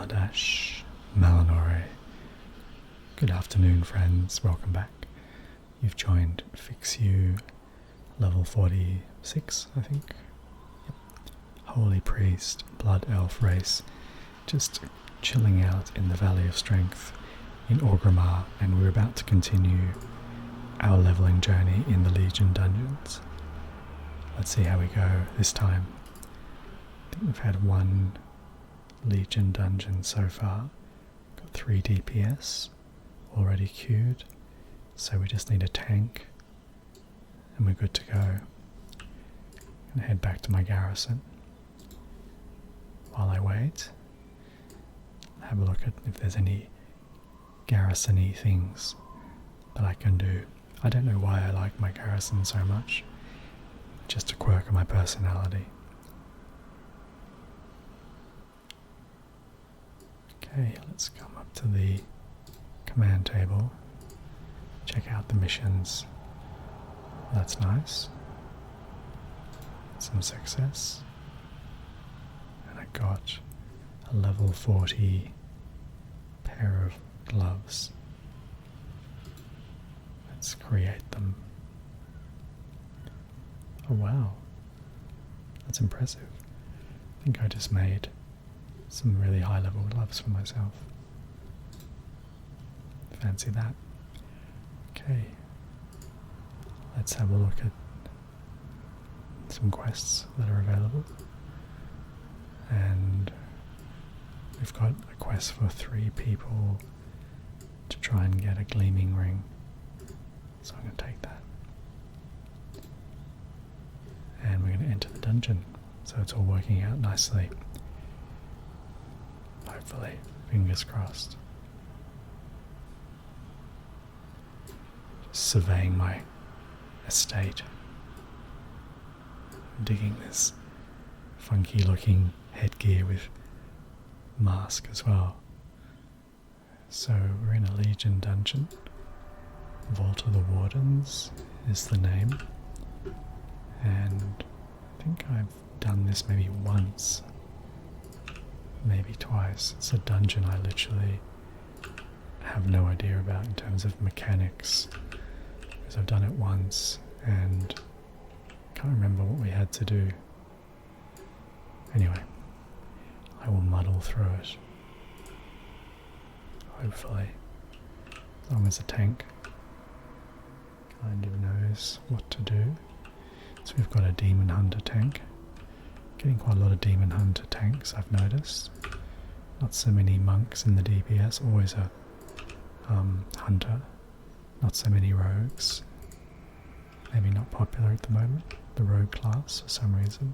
Ladash, Malinore. Good afternoon, friends. Welcome back. You've joined Fix You, level 46, I think. Yep. Holy Priest, Blood Elf race, just chilling out in the Valley of Strength in Orgrimmar, and we're about to continue our leveling journey in the Legion dungeons. Let's see how we go this time. I think we've had one Legion dungeon so far. Got 3 DPS already queued, so we just need a tank and we're good to go. I'm gonna head back to my garrison. While I wait, have a look at if there's any garrison-y things that I can do. I don't know why I like my garrison so much. Just a quirk of my personality. Okay, let's come up to the command table. Check out the missions. That's nice. Some success. And I got a level 40 pair of gloves. Let's create them. Oh wow, that's impressive. I think I just made some really high level gloves for myself. Fancy that. Okay, let's have a look at some quests that are available. And we've got a quest for 3 people to try and get a gleaming ring. So I'm going to take that. And we're going to enter the dungeon. So it's all working out nicely. Hopefully, fingers crossed. Just surveying my estate. Digging this funky looking headgear with mask as well. So we're in a Legion dungeon. Vault of the Wardens is the name. And I think I've done this maybe once, maybe twice. It's a dungeon I literally have no idea about in terms of mechanics, because I've done it once and can't remember what we had to do. Anyway, I will muddle through it. Hopefully, as long as the tank kind of knows what to do. So we've got a Demon Hunter tank. Getting quite a lot of Demon Hunter tanks, I've noticed. Not so many monks in the DPS, always a hunter. Not so many rogues. Maybe not popular at the moment, the rogue class for some reason.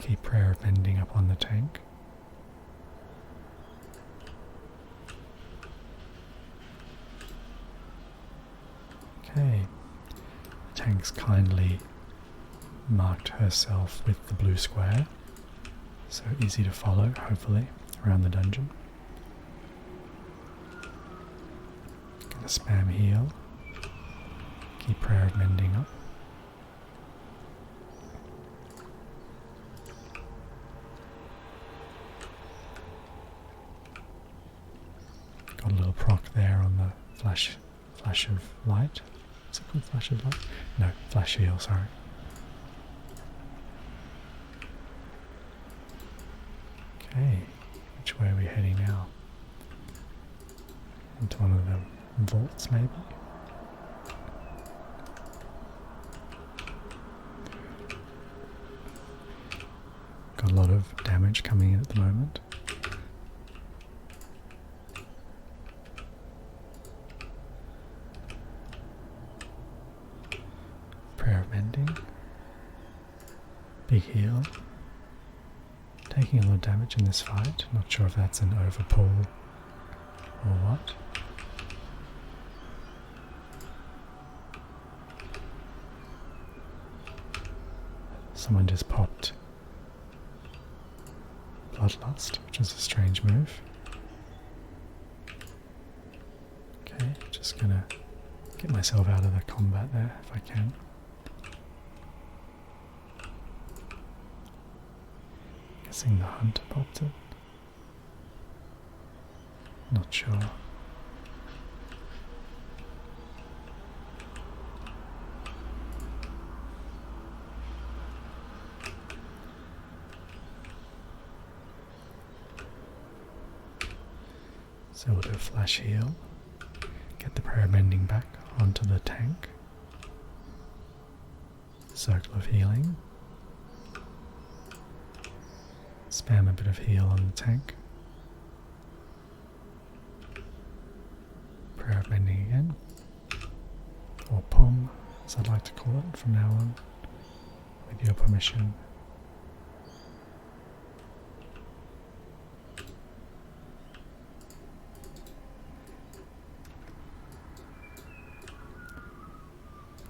Keep Prayer of Mending up on the tank. Okay, the tank's kindly marked herself with the blue square, so easy to follow, hopefully, around the dungeon. Gonna spam heal. Keep Prayer of Mending up. Got a little proc there on the flash of light. Is it called flash of light? No, flash heal, sorry. Okay, which way are we heading now? Into one of the vaults, maybe? Got a lot of damage coming in at the moment. Prayer of Mending. Big heal. Taking a lot of damage in this fight. Not sure if that's an overpull or what. Someone just popped Bloodlust, which is a strange move. Just gonna get myself out of the combat there if I can. Guessing the hunter popped it. Not sure. So we'll do a flash heal, get the prayer mending back onto the tank, circle of healing, spam a bit of heal on the tank, prayer of mending again, or POM as I'd like to call it from now on, with your permission.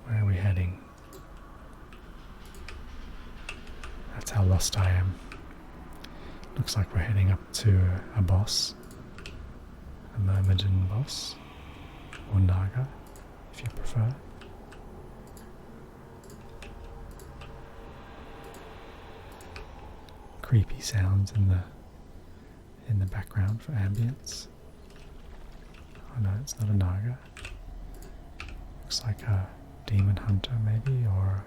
Where are we heading? That's how lost I am. Looks like we're heading up to a boss. A Myrmidon boss. Or Naga, if you prefer. Creepy sounds in the background for ambience. Oh no, it's not a Naga. Looks like a demon hunter maybe, or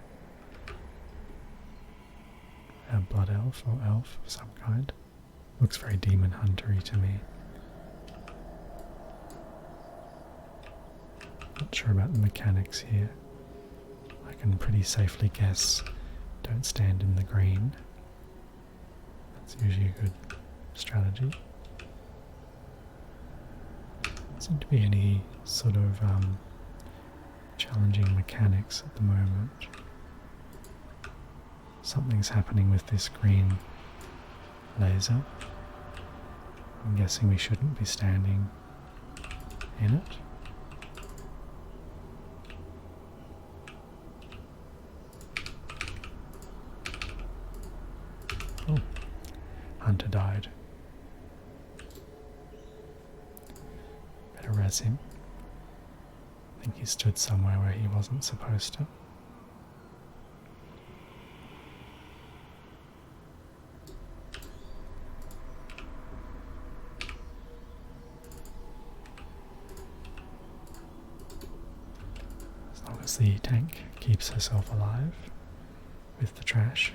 a blood elf or elf of some kind. Looks very demon hunter-y to me. Not sure about the mechanics here. I can pretty safely guess don't stand in the green. That's usually a good strategy. Doesn't seem to be any sort of challenging mechanics at the moment. Something's happening with this green laser. I'm guessing we shouldn't be standing in it. Oh, Hunter died. Better res him. I think he stood somewhere where he wasn't supposed to. As long as the tank keeps herself alive with the trash.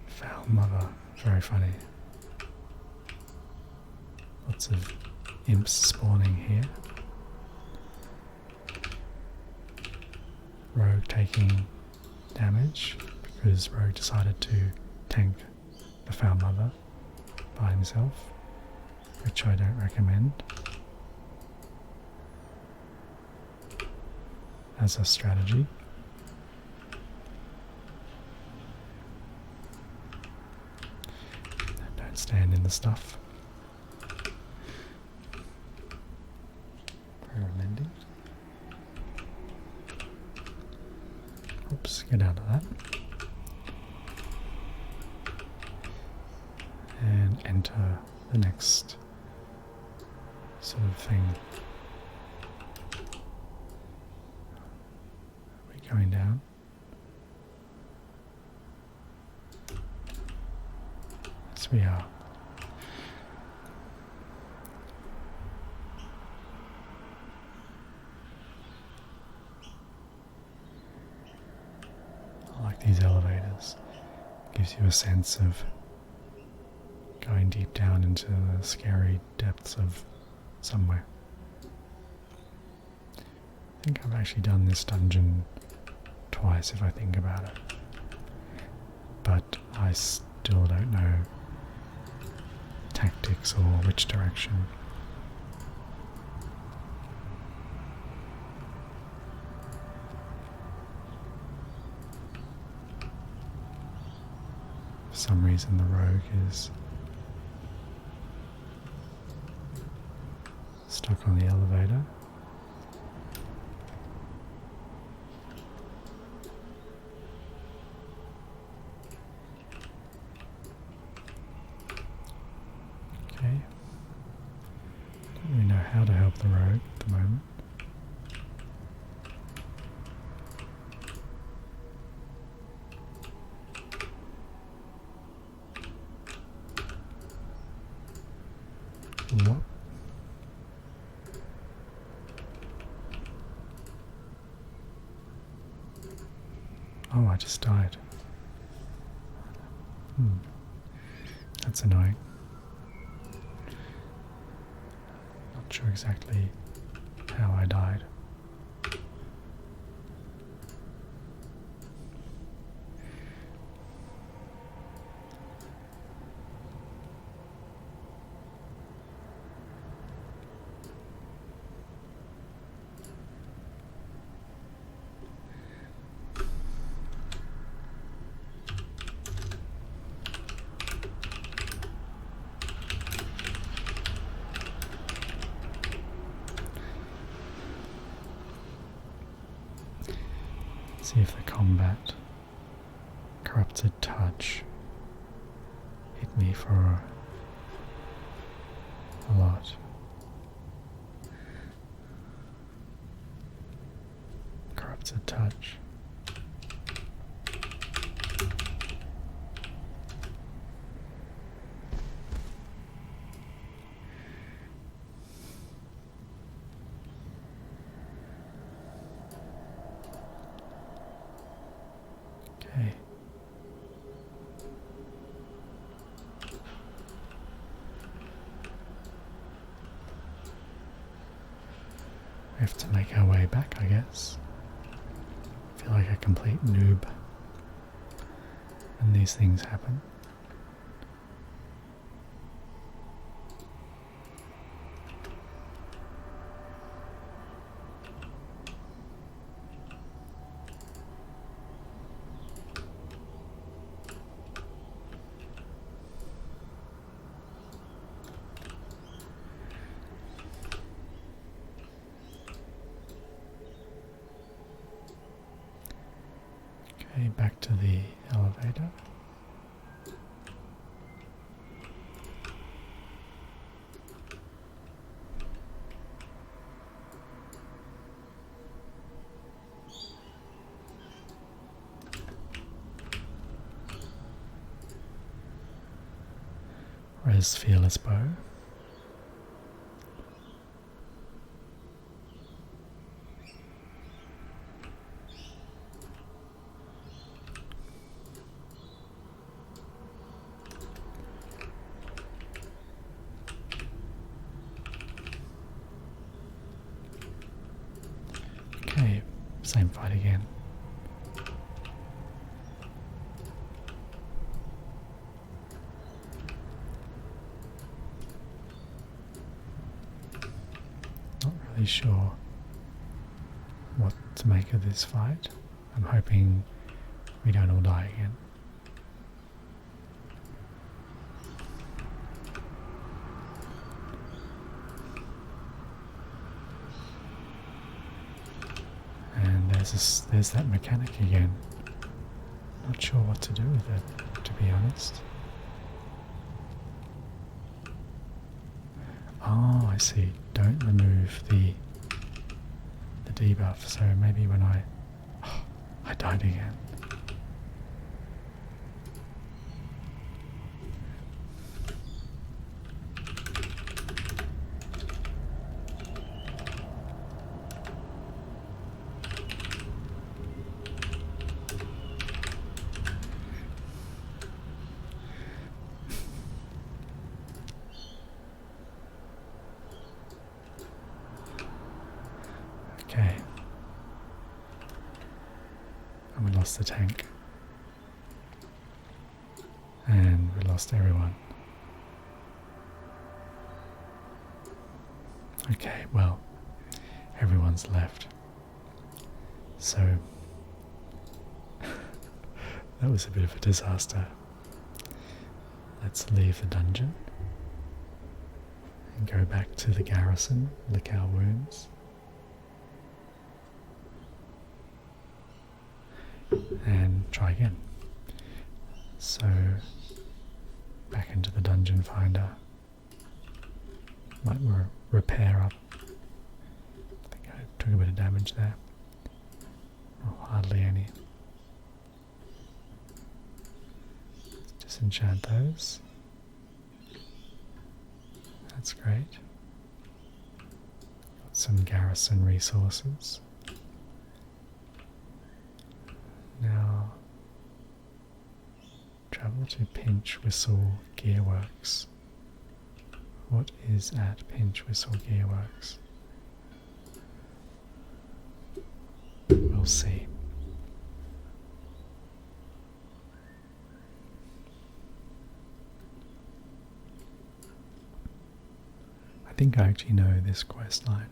Foul mother, very funny. Lots of imps spawning here. Rogue taking damage because Rogue decided to tank the Foul Mother by himself, which I don't recommend as a strategy. Don't stand in the stuff. Mending. Oops, get out of that. And enter the next sort of thing. Are we going down? Yes, we are. These elevators gives you a sense of going deep down into the scary depths of somewhere. I think I've actually done this dungeon twice if I think about it, but I still don't know tactics or which direction. For some reason the rogue is stuck on the elevator. Okay. how to help the rogue at the moment. What? Oh, I just died. That's annoying. Not sure exactly how I died. See if the combat corrupted touch hit me for a lot. Corrupted touch. Okay. We have to make our way back, I guess. I feel like a complete noob when these things happen. Okay, back to the elevator. Res Fearless Bow. Okay, same fight again. Not really sure what to make of this fight. I'm hoping we don't all die again. And there's that mechanic again. Not sure what to do with it, to be honest. Oh, I see. Don't remove the debuff. So maybe when I died again. Okay. And we lost the tank. And we lost everyone. Okay, well, everyone's left. So, that was a bit of a disaster. Let's leave the dungeon and go back to the garrison, lick our wounds. And try again. So, back into the dungeon finder. Might repair up took a bit of damage there. Oh, hardly any. Let's disenchant those. That's great. Got some garrison resources. Now, travel to Pinch Whistle Gearworks. What is at Pinch Whistle Gearworks? We'll see. I think I actually know this quest line.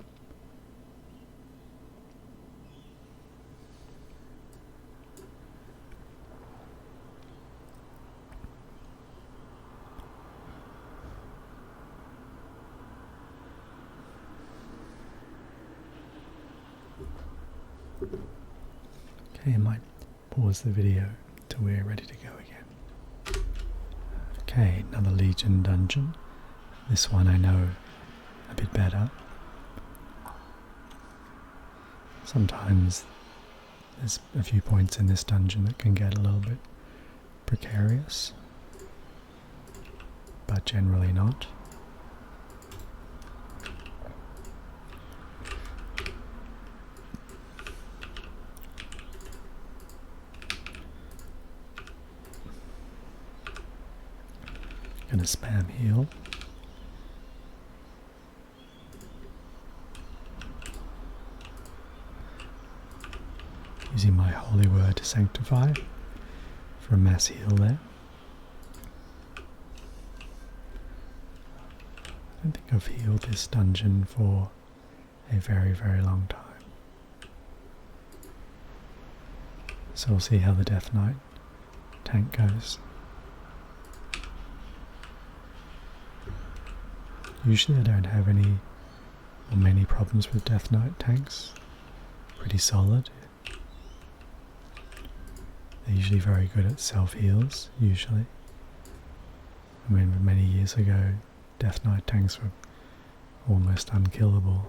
Okay, I might pause the video till we're ready to go again. Okay, another Legion dungeon. This one I know a bit better. Sometimes there's a few points in this dungeon that can get a little bit precarious, but generally not. Gonna spam heal. Using my holy word to sanctify for a mass heal there. I don't think I've healed this dungeon for a very, very long time. So we'll see how the Death Knight tank goes. Usually I don't have any or many problems with Death Knight tanks. Pretty solid. They're usually very good at self-heals, usually. I mean, many years ago, Death Knight tanks were almost unkillable.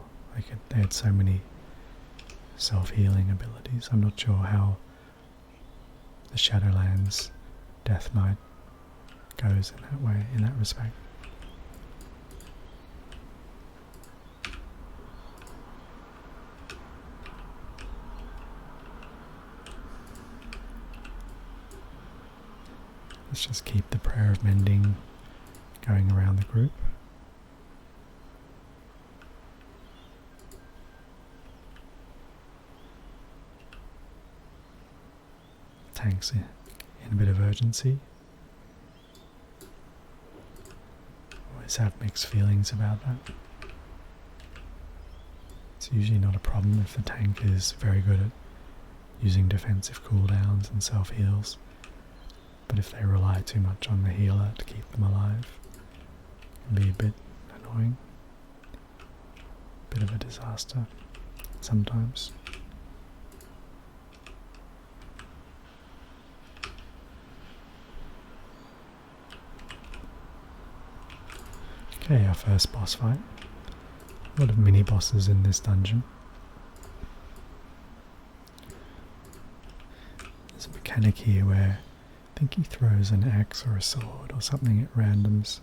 They had so many self-healing abilities. I'm not sure how the Shadowlands Death Knight goes in that way, in that respect. Let's just keep the prayer of mending going around the group. Tanks in a bit of urgency. Always have mixed feelings about that. It's usually not a problem if the tank is very good at using defensive cooldowns and self-heals. But if they rely too much on the healer to keep them alive, it can be a bit annoying. Bit of a disaster sometimes. Okay, our first boss fight. A lot of mini bosses in this dungeon. There's a mechanic here where I think he throws an axe or a sword or something at randoms.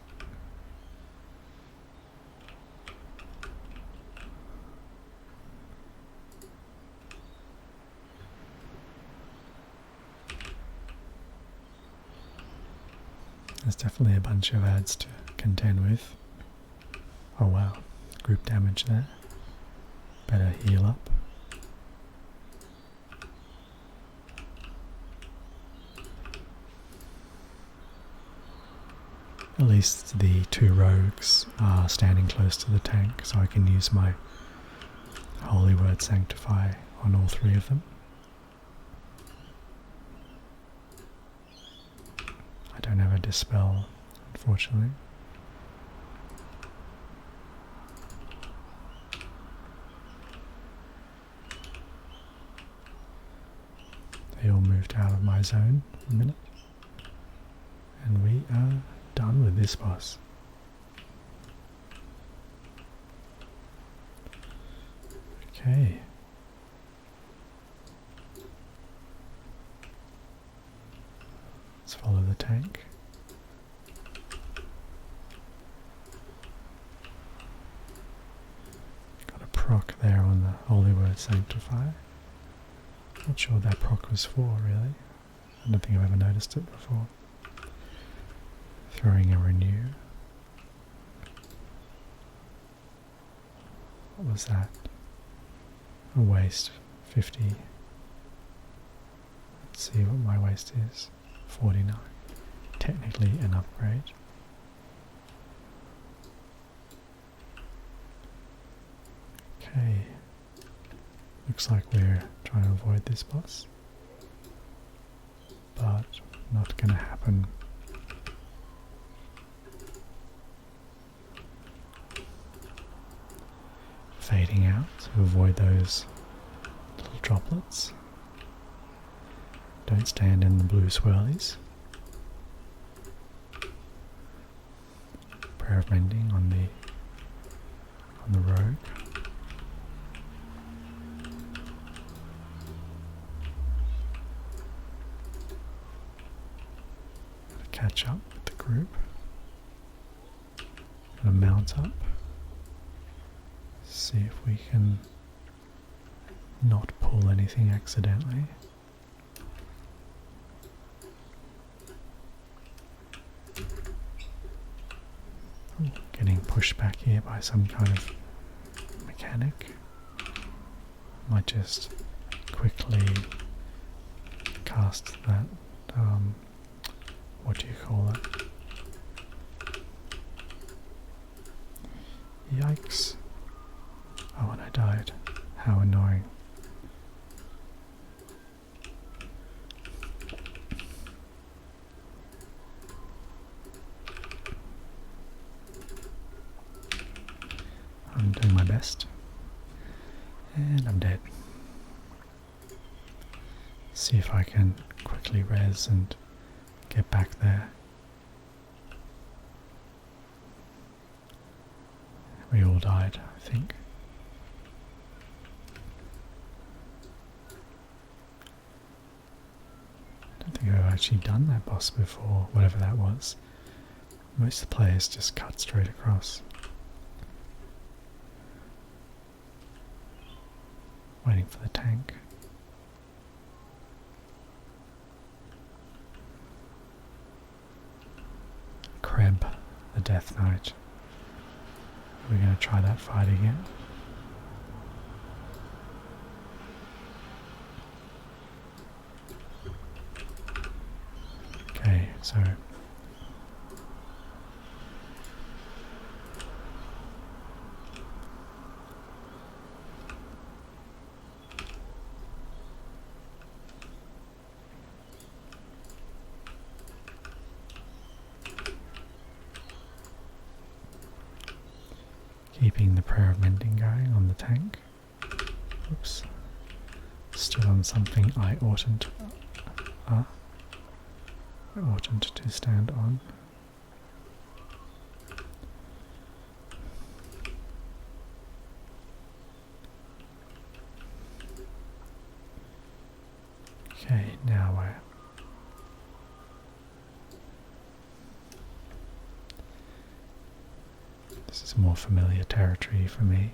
There's definitely a bunch of ads to contend with. Oh wow, group damage there. Better heal up. At least the two rogues are standing close to the tank, so I can use my holy word sanctify on all three of them. I don't have a dispel, unfortunately. They all moved out of my zone for a minute. And we are done with this boss. Okay. Let's follow the tank. Got a proc there on the Holy Word Sanctify. Not sure what that proc was for, really. I don't think I've ever noticed it before. Throwing a renew. What was that? A waste 50. Let's see what my waste is. 49. Technically an upgrade. Okay. Looks like we're trying to avoid this boss. But not gonna happen. Fading out to avoid those little droplets. Don't stand in the blue swirlies. Prayer of Mending on the rogue. Gotta catch up with the group. Gotta mount up. See if we can not pull anything accidentally. Oh, getting pushed back here by some kind of mechanic. Might just quickly cast that, what do you call it? Yikes. Oh, and I died. How annoying. I'm doing my best. And I'm dead. See if I can quickly res and get back there. We all died, I think. I don't think I've actually done that boss before, whatever that was. Most of the players just cut straight across. Waiting for the tank. Kreb, the Death Knight. We're going to try that fight again. Okay, so keeping the Prayer of Mending going on the tank. Oops. Stood on something I oughtn't to stand on. Okay, now we're this is more familiar territory for me.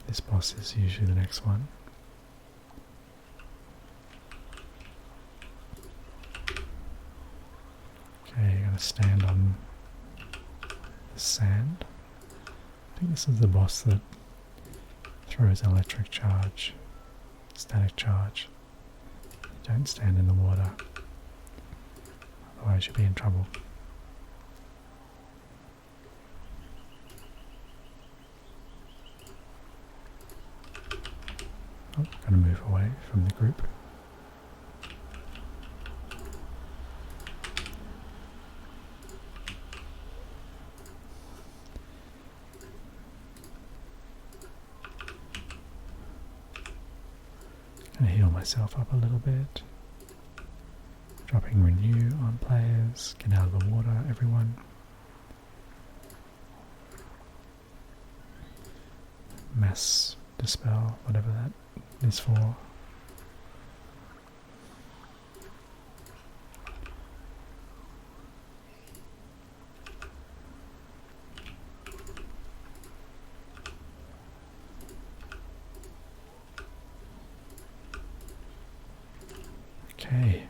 This boss is usually the next one. Okay, you're gonna stand on the sand. I think this is the boss that throws electric charge, static charge. You don't stand in the water, otherwise you'll be in trouble. Oh, gonna move away from the group. Gonna heal myself up a little bit. Dropping renew on players. Get out of the water, everyone. mass dispel, whatever that is for. Okay.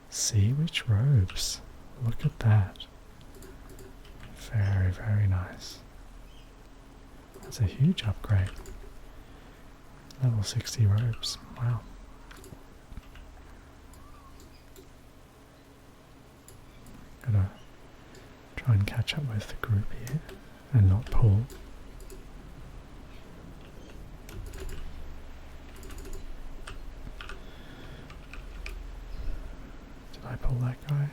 Sea Witch robes. Look at that. Very, very nice. That's a huge upgrade. Level 60 robes. Wow. Gotta try and catch up with the group here and not pull. Did I pull that guy?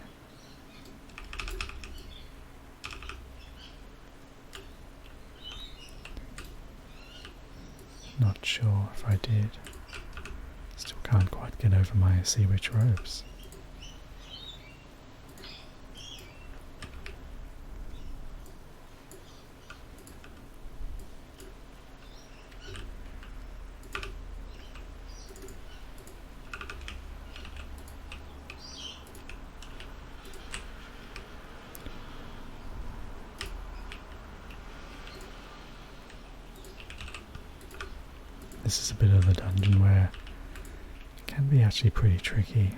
Not sure if I did. Still can't quite get over my Sea Witch robes. This is a bit of the dungeon where it can be actually pretty tricky.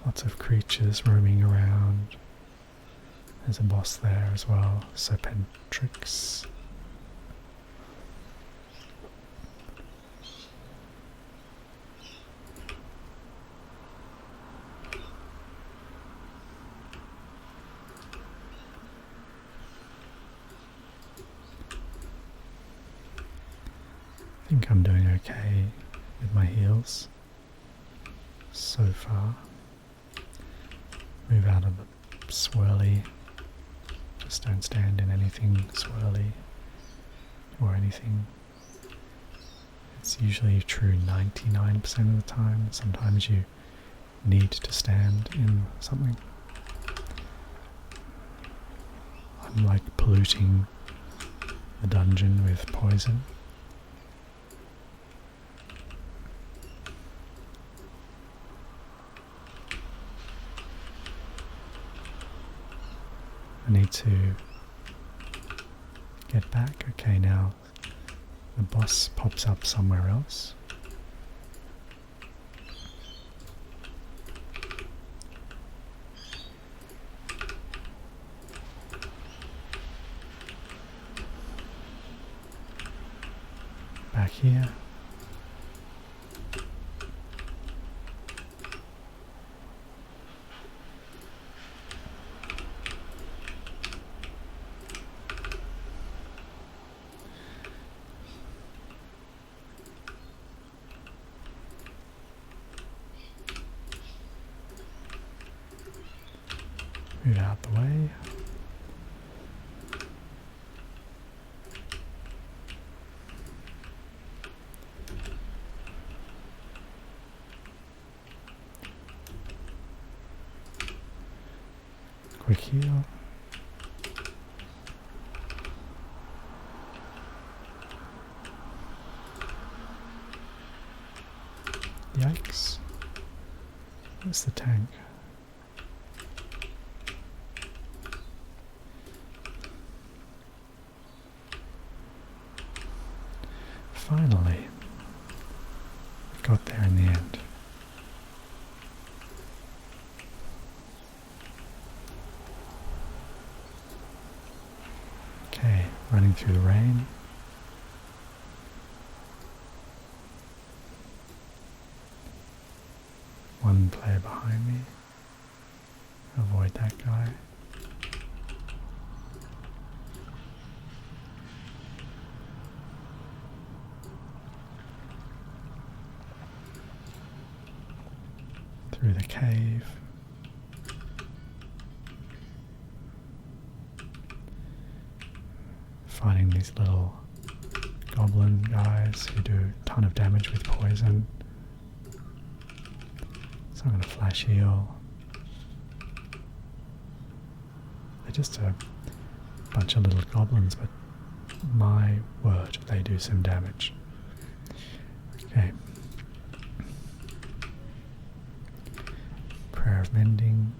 Lots of creatures roaming around. There's a boss there as well, Serpentrix. I think I'm doing okay with my heals so far. Move out of the swirly. Just don't stand in anything swirly or anything. It's usually true 99% of the time. Sometimes you need to stand in something. I'm like polluting the dungeon with poison. I need to get back. Okay, now the boss pops up somewhere else. Back here. Move out the way. Quick heal. Yikes. Where's the tank? Finally, got there in the end. Okay, running through the rain. One player behind me. Avoid that guy. Through the cave. Fighting these little goblin guys who do a ton of damage with poison. So I'm going to flash heal. They're just a bunch of little goblins, but my word, they do some damage. Okay. Prayer of Mending.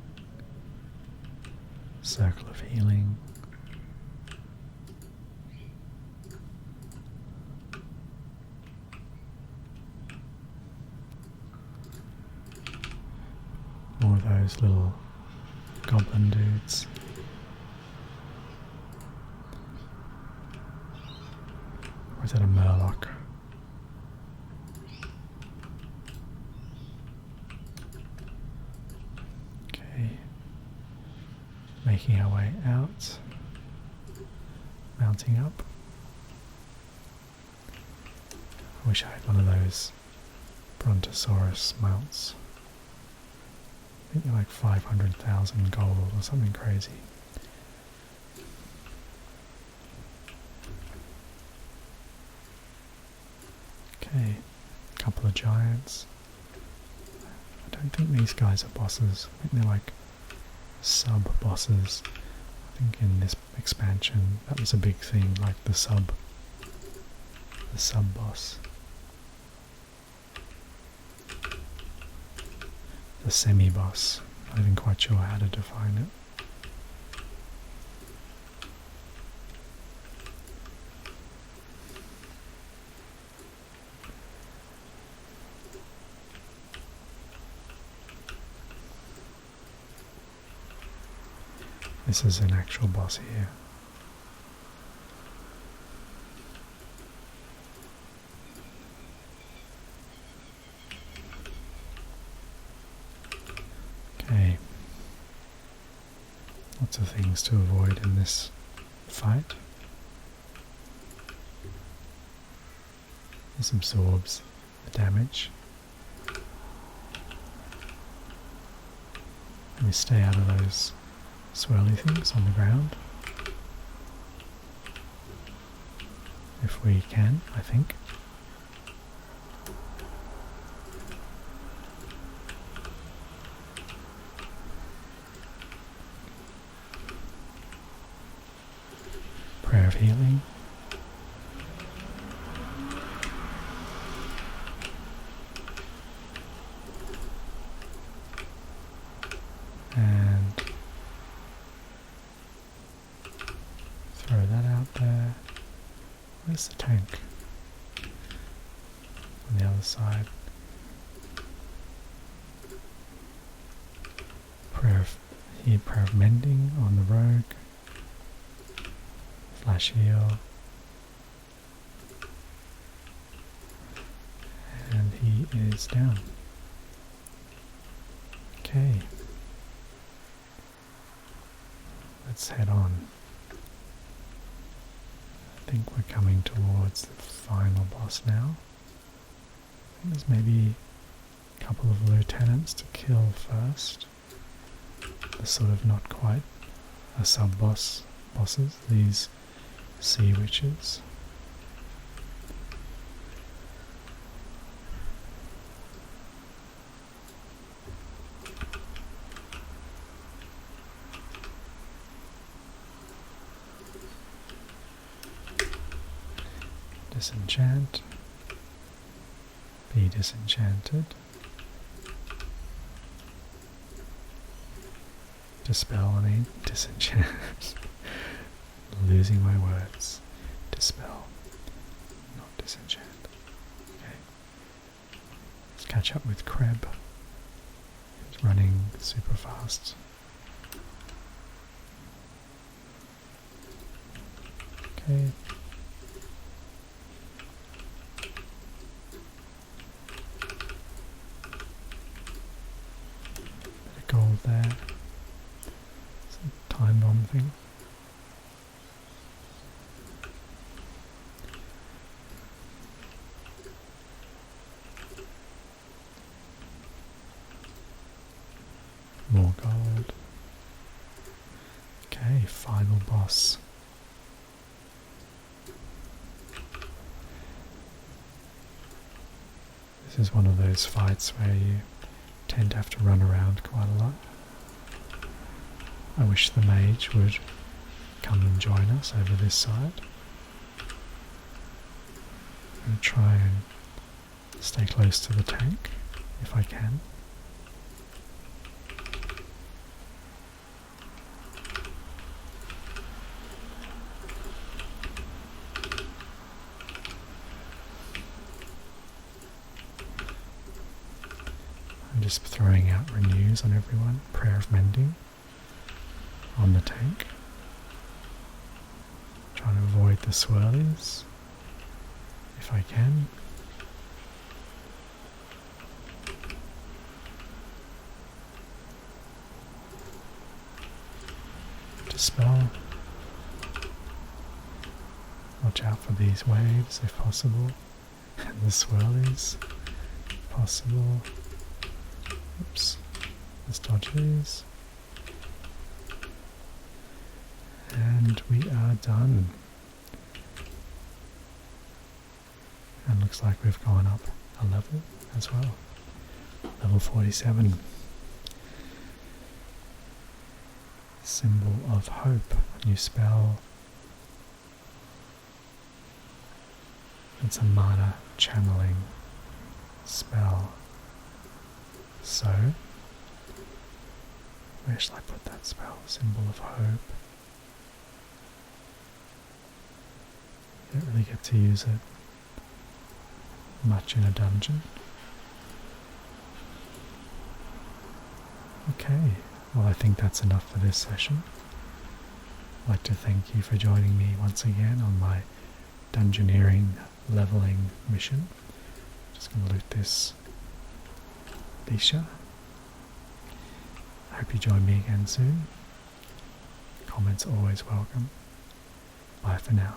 Circle of Healing. More of those little goblin dudes. Or is that a murloc? Okay. Making our way out. Mounting up. I wish I had one of those Brontosaurus mounts. I think they're like 500,000 gold or something crazy. Okay, a couple of giants. I don't think these guys are bosses. I think they're like sub-bosses. I think in this expansion that was a big thing, like the sub-boss. The semi-boss. Not even quite sure how to define it. This is an actual boss here. Okay. Lots of things to avoid in this fight. This absorbs the damage. And we stay out of those swirly things on the ground. If we can, I think. Prayer of Healing. And throw that out there. Where's the tank? On the other side. Prayer of Mending on the rogue. Flash heal. And he is down. Okay. Let's head on. I think we're coming towards the final boss now. I think there's maybe a couple of lieutenants to kill first. The sort of not quite a sub-boss bosses, these sea witches. Disenchant. Be disenchanted. Dispel, I mean, disenchant. Losing my words. Dispel, not disenchant. Okay. Let's catch up with Kreb. He's running super fast. Okay. Bit of gold there. Some time bomb thing. More gold. Okay, final boss. This is one of those fights where you tend to have to run around quite a lot. I wish the mage would come and join us over this side. I'm going to try and stay close to the tank if I can. I'm just throwing out renews on everyone. Prayer of Mending on the tank. Trying to avoid the swirlies if I can. Dispel. Watch out for these waves if possible, and the swirlies if possible. Oops, let's dodge these. And we are done. And looks like we've gone up a level as well. Level 47. Symbol of Hope. New spell. It's a mana channeling spell. So, where shall I put that spell? Symbol of Hope. Don't really get to use it much in a dungeon. Okay, well I think that's enough for this session. I'd like to thank you for joining me once again on my dungeoneering leveling mission. Just going to loot this Bisha. I hope you join me again soon. Comments always welcome. Bye for now.